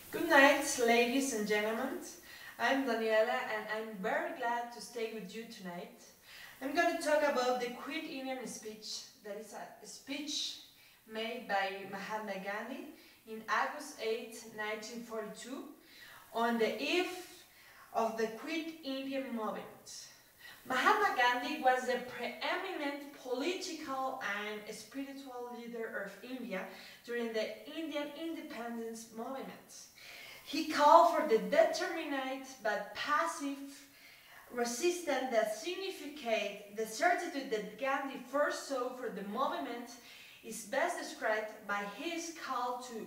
Good night, ladies and gentlemen. I'm Daniela and I'm very glad to stay with you tonight. I'm going to talk about the Quit Indian speech, that is a speech made by Mahatma Gandhi in August 8, 1942, on the eve of the Quit India movement. Mahatma Gandhi was the preeminent political and spiritual leader of India during the Indian independence movement. He called for the determined but passive resistance that signified the certitude that Gandhi foresaw for the movement is best described by his call to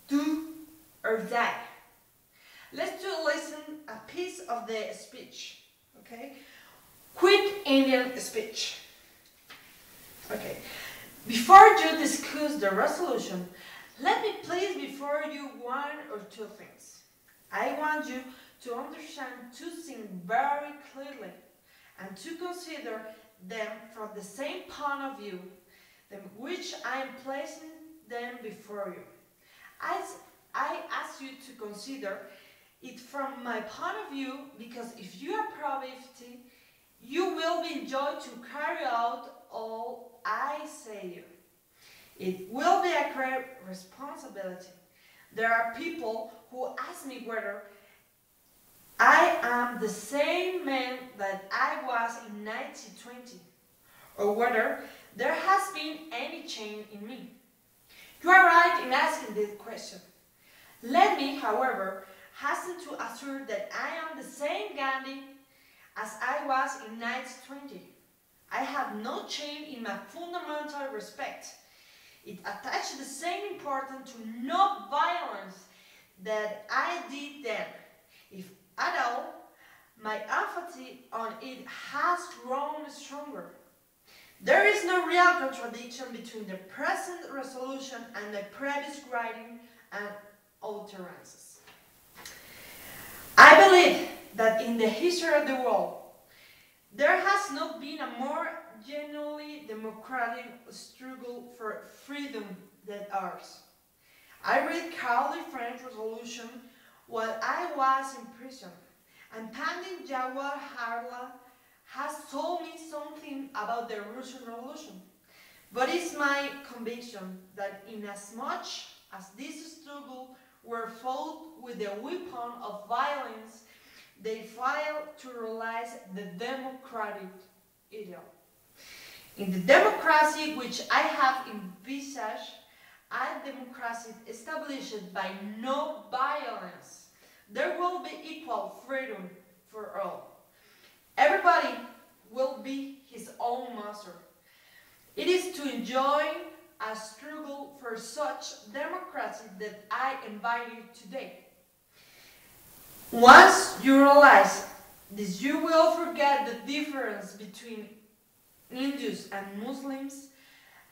do or die. Let's listen a piece of the speech. Okay? Quit Indian speech. Okay. Before you discuss the resolution, let me please before you one or two things. I want you to understand two things very clearly and to consider them from the same point of view which I am placing them before you. I ask you to consider it from my point of view because if you are probability, you will be enjoyed to carry out all I say you. It will be a great responsibility. There are people who ask me whether I am the same man that I was in 1920 or whether there has been any change in me. You are right in asking this question. Let me, however, hasten to assure that I am the same Gandhi as I was in 1920. I have no change in my fundamental respect. It attaches the same importance to no violence that I did then. If at all, my emphasis on it has grown stronger. There is no real contradiction between the present resolution and the previous writing and utterances. I believe that in the history of the world, there has not been a more genuinely democratic struggle for freedom than ours. I read Carly French Resolution while I was in prison, and Pandit Jawaharlal has told me something about the Russian Revolution. But it's my conviction that inasmuch as this struggle were fought with the weapon of violence, they failed to realize the democratic ideal. In the democracy which I have envisaged, a democracy established by no violence, there will be equal freedom for all. Everybody will be his own master. It is to enjoy a struggle for such democracy that I invite you today. Once you realize this, you will forget the difference between Hindus and Muslims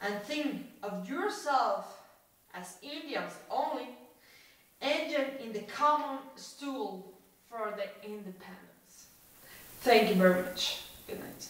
and think of yourself as Indians only, engaged in the common struggle for the independence. Thank you very much. Good night.